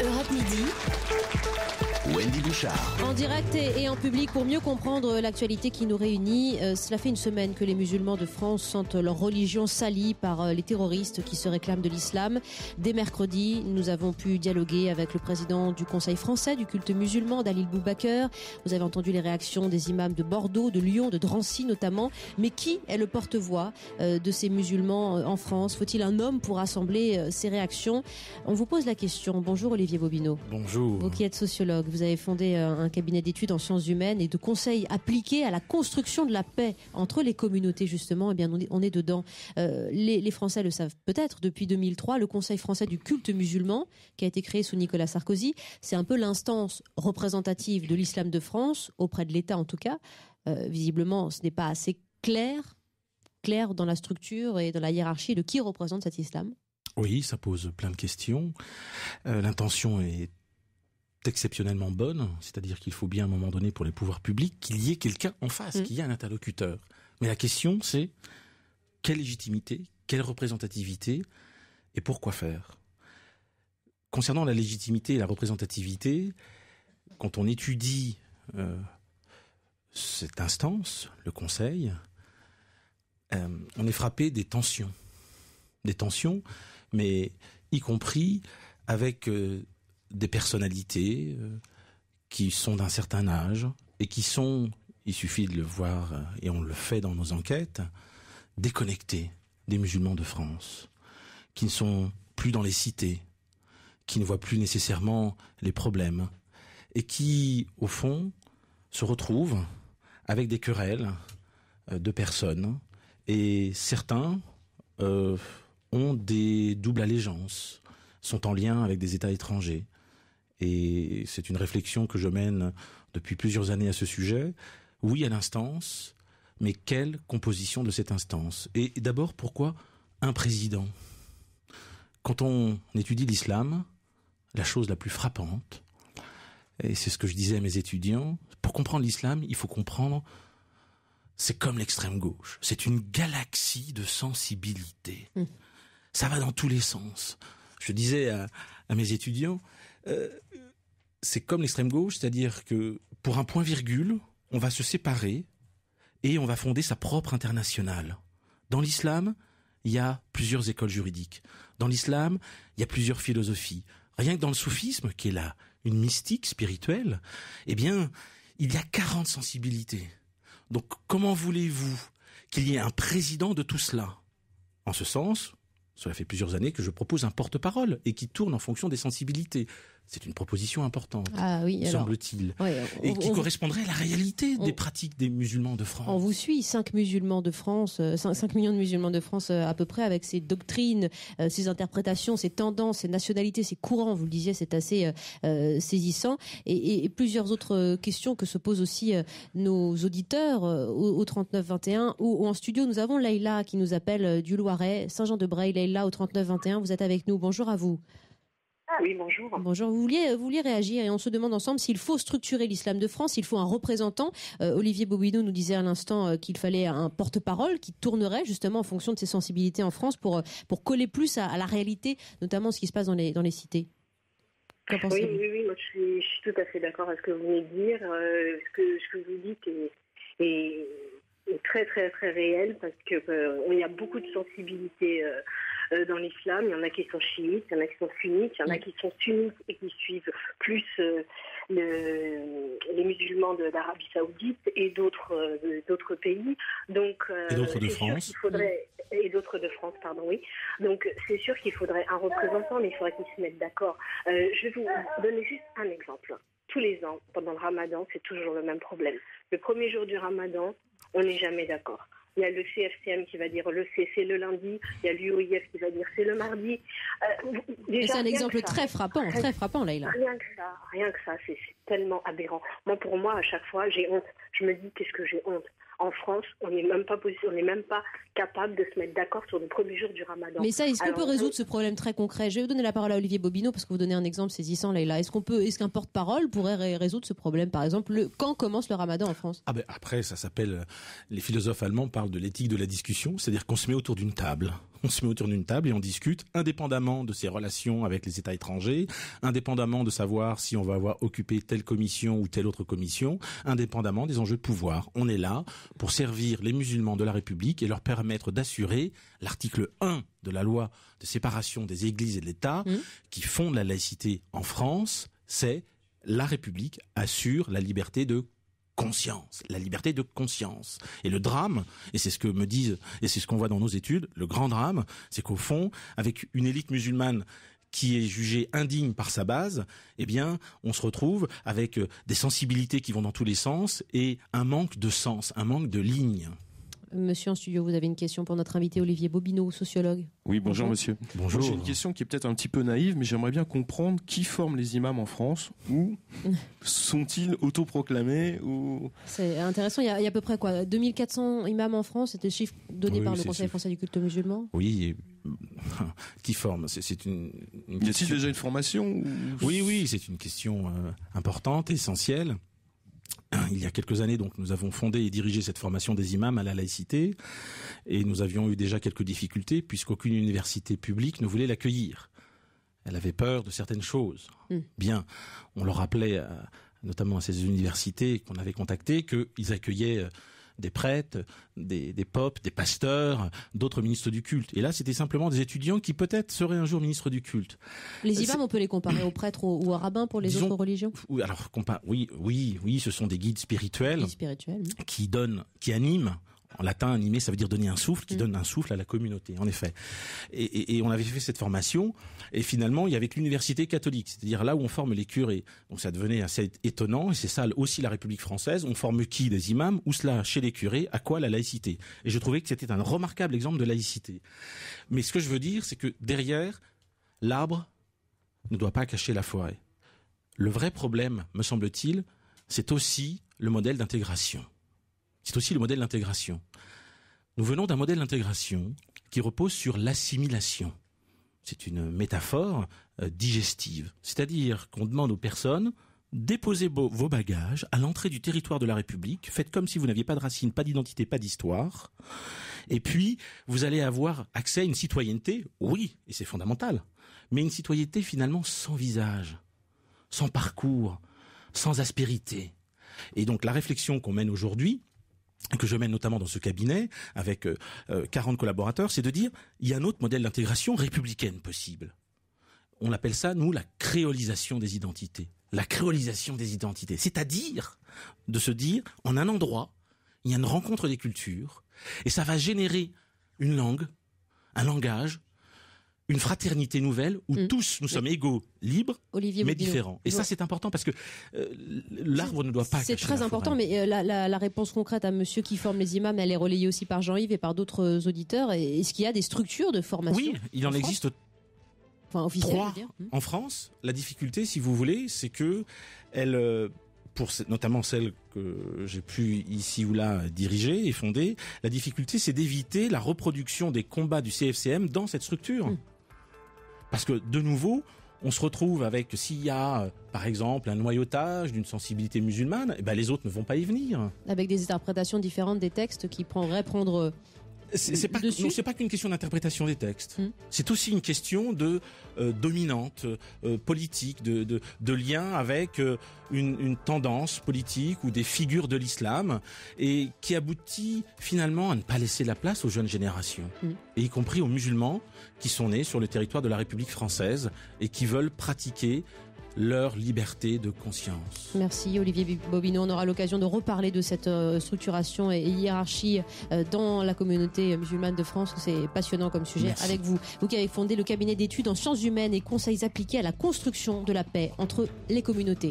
Europe Midi. Wendy Bouchard. En direct et en public pour mieux comprendre l'actualité qui nous réunit. Cela fait une semaine que les musulmans de France sentent leur religion salie par les terroristes qui se réclament de l'islam. Dès mercredi, nous avons pu dialoguer avec le président du Conseil français du culte musulman, Dalil Boubaker. Vous avez entendu les réactions des imams de Bordeaux, de Lyon, de Drancy notamment. Mais qui est le porte-voix de ces musulmans en France? Faut-il un homme pour rassembler ces réactions? On vous pose la question. Bonjour Olivier Bobineau. Bonjour. Vous qui êtes sociologue, vous avez fondé un cabinet d'études en sciences humaines et de conseils appliqués à la construction de la paix entre les communautés justement. Eh bien, on est dedans. Les Français le savent peut-être. Depuis 2003, le Conseil français du culte musulman, qui a été créé sous Nicolas Sarkozy, c'est un peu l'instance représentative de l'islam de France, auprès de l'État en tout cas. Visiblement, ce n'est pas assez clair dans la structure et dans la hiérarchie de qui représente cet islam. Oui, ça pose plein de questions. L'intention est exceptionnellement bonne, c'est-à-dire qu'il faut bien à un moment donné pour les pouvoirs publics qu'il y ait quelqu'un en face, qu'il y ait un interlocuteur. Mais la question c'est quelle légitimité, quelle représentativité et pourquoi faire. Concernant la légitimité et la représentativité, quand on étudie cette instance, le Conseil, on est frappé des tensions, mais y compris avec des personnalités qui sont d'un certain âge et qui sont, il suffit de le voir et on le fait dans nos enquêtes, déconnectés des musulmans de France, qui ne sont plus dans les cités, qui ne voient plus nécessairement les problèmes et qui, au fond, se retrouvent avec des querelles de personnes et certains ont des doubles allégeances, sont en lien avec des États étrangers. Et c'est une réflexion que je mène depuis plusieurs années à ce sujet. Oui à l'instance, mais quelle composition de cette instance? Et d'abord, pourquoi un président? Quand on étudie l'islam, la chose la plus frappante, et c'est ce que je disais à mes étudiants, pour comprendre l'islam, il faut comprendre, c'est comme l'extrême gauche. C'est une galaxie de sensibilité. Ça va dans tous les sens. Je disais à mes étudiants, c'est comme l'extrême gauche, c'est-à-dire que pour un point virgule, on va se séparer et on va fonder sa propre internationale. Dans l'islam, il y a plusieurs écoles juridiques. Dans l'islam, il y a plusieurs philosophies. Rien que dans le soufisme, qui est là une mystique spirituelle, eh bien, il y a 40 sensibilités. Donc, comment voulez-vous qu'il y ait un président de tout cela? En ce sens, cela fait plusieurs années que je propose un porte-parole et qui tourne en fonction des sensibilités. C'est une proposition importante, semble-t-il, et qui correspondrait à la réalité des pratiques des musulmans de France. On vous suit, 5 musulmans de France, 5 millions de musulmans de France à peu près, avec ces doctrines, ces interprétations, ces tendances, ces nationalités, ces courants, vous le disiez, c'est assez saisissant. Et plusieurs autres questions que se posent aussi nos auditeurs au 3921, ou en studio, nous avons Leïla qui nous appelle du Loiret, Saint-Jean-de-Bray. Leïla au 3921, vous êtes avec nous, bonjour à vous. Oui, bonjour. Bonjour, vous vouliez réagir et on se demande ensemble s'il faut structurer l'islam de France, s'il faut un représentant. Olivier Bobineau nous disait à l'instant qu'il fallait un porte-parole qui tournerait justement en fonction de ses sensibilités en France pour coller plus à la réalité, notamment ce qui se passe dans les cités. Qu'en pensez-vous? Oui, moi je suis tout à fait d'accord avec ce que vous venez de dire. Ce que vous dites est très très très réel parce que il y a beaucoup de sensibilités dans l'islam. Il y en a qui sont chiites, il y en a qui sont sunnites, il y en a qui sont sunnites et qui suivent plus les musulmans d'Arabie Saoudite et d'autres pays. Donc et d'autres de France. Et d'autres de France, pardon, oui. Donc c'est sûr qu'il faudrait un représentant, mais il faudrait qu'ils se mettent d'accord. Je vais vous donner juste un exemple. Tous les ans, pendant le Ramadan, c'est toujours le même problème. Le premier jour du Ramadan, on n'est jamais d'accord. Il y a le CFCM qui va dire c'est le lundi, il y a l'UOIF qui va dire c'est le mardi. Déjà, c'est un exemple très frappant, Leïla. Rien que ça, c'est tellement aberrant. Pour moi, à chaque fois, j'ai honte. Je me dis, qu'est-ce que j'ai honte? En France, on n'est même pas capable de se mettre d'accord sur le premier jour du Ramadan. Mais ça, est-ce qu'on peut résoudre ce problème très concret? Je vais vous donner la parole à Olivier Bobineau parce que vous donnez un exemple saisissant, Leïla. Est-ce qu'un porte-parole pourrait résoudre ce problème? Par exemple, quand commence le Ramadan en France? Après, ça s'appelle, les philosophes allemands parlent de l'éthique de la discussion, c'est-à-dire qu'on se met autour d'une table. on se met autour d'une table et on discute, indépendamment de ses relations avec les États étrangers, indépendamment de savoir si on va avoir occupé telle commission ou telle autre commission, indépendamment des enjeux de pouvoir. On est là pour servir les musulmans de la République et leur permettre d'assurer l'article 1 de la loi de séparation des églises et de l'État qui fonde la laïcité en France, c'est la République assure la liberté de conscience, la liberté de conscience. Et le drame, et c'est ce que me disent, et c'est ce qu'on voit dans nos études, le grand drame, c'est qu'au fond, avec une élite musulmane qui est jugée indigne par sa base, eh bien, on se retrouve avec des sensibilités qui vont dans tous les sens et un manque de sens, un manque de ligne. Monsieur en studio, vous avez une question pour notre invité Olivier Bobineau, sociologue. Oui, bonjour monsieur. Bonjour. J'ai une question qui est peut-être un petit peu naïve, mais j'aimerais bien comprendre qui forme les imams en France, ou sont-ils autoproclamés ou... C'est intéressant, il y a à peu près quoi, 2400 imams en France, c'était le chiffre donné par le Conseil français du culte musulman. Oui, qui forme, c'est une y a-t-il déjà une formation ou... Oui, c'est une question importante, essentielle. Il y a quelques années, donc, nous avons fondé et dirigé cette formation des imams à la laïcité, et nous avions eu déjà quelques difficultés puisqu'aucune université publique ne voulait l'accueillir. Elle avait peur de certaines choses. Bien, on leur rappelait, notamment à ces universités qu'on avait contactées, qu'ils accueillaient des prêtres, des popes, des pasteurs, d'autres ministres du culte. Et là, c'était simplement des étudiants qui peut-être seraient un jour ministres du culte. Les imams, on peut les comparer aux prêtres ou aux rabbins pour les autres religions ? Oui, alors oui, ce sont des guides spirituels, qui animent. En latin, animer, ça veut dire donner un souffle, qui donne un souffle à la communauté, en effet. Et on avait fait cette formation, et finalement, il y avait l'université catholique, c'est-à-dire là où on forme les curés. Donc ça devenait assez étonnant, et c'est ça aussi la République française. On forme qui, des imams, ou cela chez les curés, à quoi la laïcité. Et je trouvais que c'était un remarquable exemple de laïcité. Mais ce que je veux dire, c'est que derrière, l'arbre ne doit pas cacher la forêt. Le vrai problème, me semble-t-il, c'est aussi le modèle d'intégration. C'est aussi le modèle d'intégration. Nous venons d'un modèle d'intégration qui repose sur l'assimilation. C'est une métaphore digestive. C'est-à-dire qu'on demande aux personnes, déposez vos bagages à l'entrée du territoire de la République, faites comme si vous n'aviez pas de racines, pas d'identité, pas d'histoire, et puis vous allez avoir accès à une citoyenneté, oui, et c'est fondamental, mais une citoyenneté finalement sans visage, sans parcours, sans aspérité. Et donc la réflexion qu'on mène aujourd'hui, que je mène notamment dans ce cabinet avec 40 collaborateurs, c'est de dire il y a un autre modèle d'intégration républicaine possible. On appelle ça, nous, la créolisation des identités. La créolisation des identités, c'est-à-dire de se dire, en un endroit, il y a une rencontre des cultures, et ça va générer une langue, un langage, une fraternité nouvelle où tous nous sommes égaux, libres, Olivier mais Bobineau. Différents. Et ça, c'est important parce que l'arbre ne doit pas cacher la forêt. C'est très important, mais la réponse concrète à monsieur qui forme les imams, elle est relayée aussi par Jean-Yves et par d'autres auditeurs. Est-ce qu'il y a des structures de formation ? Oui, il en existe 3 en France. La difficulté, si vous voulez, c'est que notamment celle que j'ai pu ici ou là diriger et fonder, la difficulté, c'est d'éviter la reproduction des combats du CFCM dans cette structure. Parce que, de nouveau, on se retrouve avec, s'il y a, par exemple, un noyautage d'une sensibilité musulmane, les autres ne vont pas y venir. Avec des interprétations différentes des textes qui pourraient prendre... C'est pas qu'une question d'interprétation des textes. C'est aussi une question de dominante politique, de lien avec une tendance politique ou des figures de l'islam, et qui aboutit finalement à ne pas laisser la place aux jeunes générations, et y compris aux musulmans qui sont nés sur le territoire de la République française et qui veulent pratiquer leur liberté de conscience. Merci Olivier Bobineau. On aura l'occasion de reparler de cette structuration et hiérarchie dans la communauté musulmane de France. C'est passionnant comme sujet. Merci. Avec vous. Vous qui avez fondé le cabinet d'études en sciences humaines et conseils appliqués à la construction de la paix entre les communautés.